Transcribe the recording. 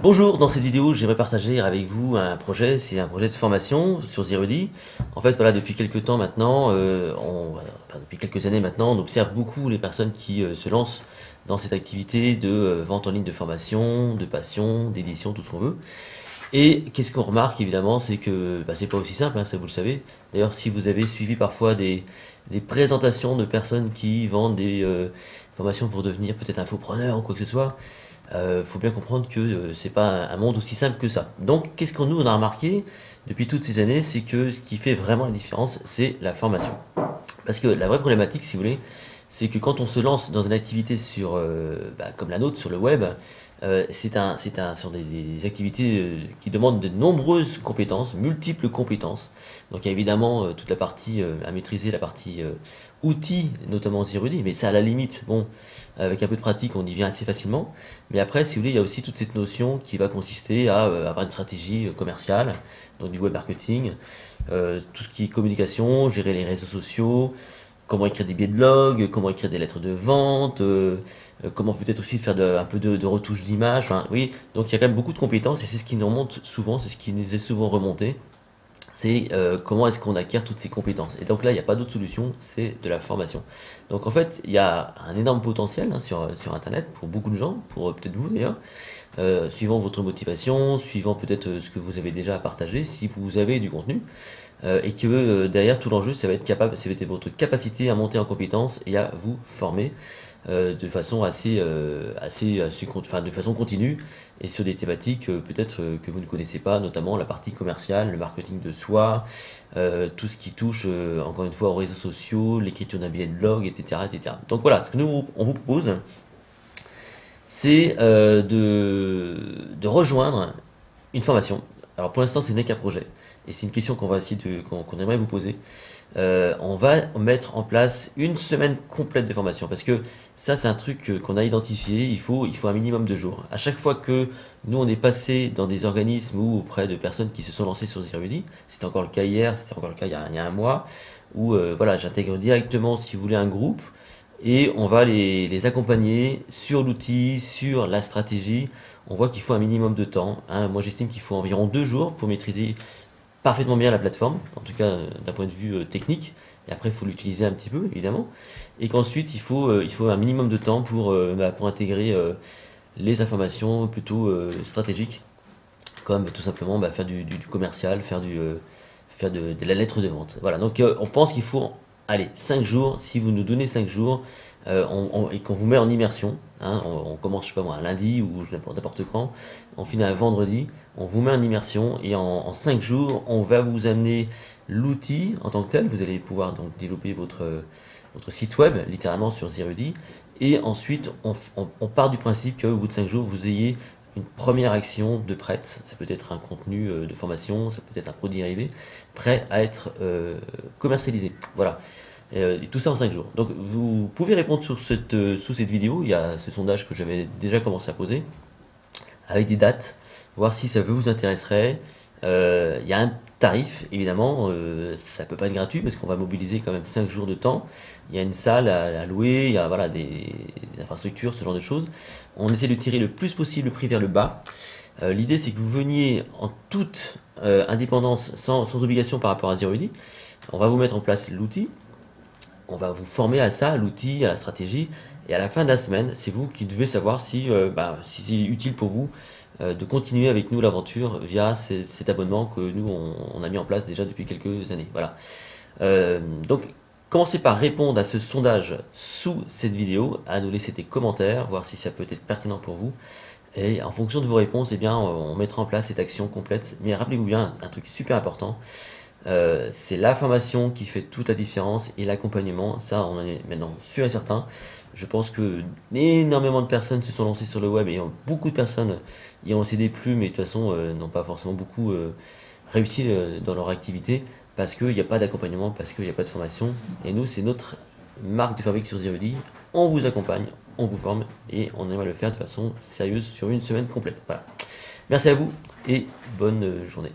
Bonjour, dans cette vidéo, j'aimerais partager avec vous un projet, c'est un projet de formation sur Zerudi. En fait, voilà, depuis quelques temps maintenant, depuis quelques années maintenant, on observe beaucoup les personnes qui se lancent dans cette activité de vente en ligne de formation, de passion, d'édition, tout ce qu'on veut. Et qu'est-ce qu'on remarque évidemment, c'est que c'est pas aussi simple, hein, ça vous le savez. D'ailleurs, si vous avez suivi parfois des présentations de personnes qui vendent des formations pour devenir peut-être infopreneur ou quoi que ce soit, faut bien comprendre que c'est pas un monde aussi simple que ça. Donc, qu'est-ce qu'on nous on a remarqué depuis toutes ces années, c'est que ce qui fait vraiment la différence, c'est la formation. Parce que la vraie problématique, si vous voulez, c'est que quand on se lance dans une activité comme la nôtre sur le web, sont des activités qui demandent de nombreuses compétences, multiples compétences. Donc il y a évidemment toute la partie à maîtriser, la partie outils, notamment Zerudi, mais ça à la limite, bon, avec un peu de pratique, on y vient assez facilement. Mais après, si vous voulez, il y a aussi toute cette notion qui va consister à avoir une stratégie commerciale, donc du web marketing, tout ce qui est communication, gérer les réseaux sociaux, comment écrire des billets de blog, comment écrire des lettres de vente, comment peut-être aussi faire un peu de retouche d'image. Enfin, oui, donc il y a quand même beaucoup de compétences et c'est ce qui nous remonte souvent, c'est ce qui nous est souvent remonté. C'est comment est-ce qu'on acquiert toutes ces compétences. Et donc là, il n'y a pas d'autre solution, c'est de la formation. Donc en fait, il y a un énorme potentiel hein, sur Internet pour beaucoup de gens, pour peut-être vous d'ailleurs, suivant votre motivation, suivant peut-être ce que vous avez déjà à partager, si vous avez du contenu. Et que derrière tout l'enjeu, ça va être votre capacité à monter en compétences et à vous former de façon de façon continue et sur des thématiques peut-être que vous ne connaissez pas, notamment la partie commerciale, le marketing de soi, tout ce qui touche encore une fois aux réseaux sociaux, l'écriture d'un billet de blog, etc., etc. Donc voilà, ce que nous on vous propose, c'est de rejoindre une formation. Alors pour l'instant, ce n'est qu'un projet. Et c'est une question qu'on va essayer qu'on aimerait vous poser. On va mettre en place une semaine complète de formation. Parce que ça, c'est un truc qu'on a identifié. Il faut un minimum de jours. À chaque fois que nous, on est passé dans des organismes ou auprès de personnes qui se sont lancées sur Zerudi, c'était encore le cas hier, c'était encore le cas il y a un mois, où voilà, j'intègre directement, si vous voulez, un groupe et on va les accompagner sur l'outil, sur la stratégie. On voit qu'il faut un minimum de temps, hein. Moi, j'estime qu'il faut environ 2 jours pour maîtriser parfaitement bien la plateforme, en tout cas d'un point de vue technique. Et après, il faut l'utiliser un petit peu, évidemment. Et qu'ensuite, il faut un minimum de temps pour intégrer les informations plutôt stratégiques, comme tout simplement faire du commercial, faire de la lettre de vente. Voilà, donc on pense qu'il faut, allez, 5 jours. Si vous nous donnez 5 jours et qu'on vous met en immersion, hein, on commence, je sais pas moi, un lundi ou n'importe quand, on finit un vendredi, on vous met en immersion et en 5 jours, on va vous amener l'outil en tant que tel. Vous allez pouvoir donc développer votre site web littéralement sur Zerudi. Et ensuite, on part du principe qu'au bout de 5 jours, vous ayez une première action de prête. Ça peut être un contenu de formation, ça peut être un produit dérivé, prêt à être commercialisé. Voilà. Et tout ça en 5 jours. Donc vous pouvez répondre sous cette vidéo. Il y a ce sondage que j'avais déjà commencé à poser avec des dates, voir si ça vous intéresserait. Il y a un tarif, évidemment, ça peut pas être gratuit parce qu'on va mobiliser quand même 5 jours de temps. Il y a une salle à louer, il y a voilà, des infrastructures, ce genre de choses. On essaie de tirer le plus possible le prix vers le bas. L'idée c'est que vous veniez en toute indépendance, sans obligation par rapport à Zerudi. On va vous mettre en place l'outil, on va vous former à ça, à l'outil, à la stratégie, et à la fin de la semaine, c'est vous qui devez savoir si c'est utile pour vous de continuer avec nous l'aventure via cet abonnement que nous on a mis en place déjà depuis quelques années. Voilà. Donc commencez par répondre à ce sondage sous cette vidéo, à nous laisser des commentaires, voir si ça peut être pertinent pour vous. Et en fonction de vos réponses, eh bien, on mettra en place cette action complète. Mais rappelez-vous bien un truc super important, c'est la formation qui fait toute la différence et l'accompagnement, ça on en est maintenant sûr et certain. Je pense que énormément de personnes se sont lancées sur le web et beaucoup de personnes y ont lancé des plumes et de toute façon n'ont pas forcément beaucoup réussi dans leur activité parce qu'il n'y a pas d'accompagnement, parce qu'il n'y a pas de formation. Et nous, c'est notre marque de fabrique sur Zerudi. On vous accompagne, on vous forme et on aimerait le faire de façon sérieuse sur une semaine complète. Voilà. Merci à vous et bonne journée.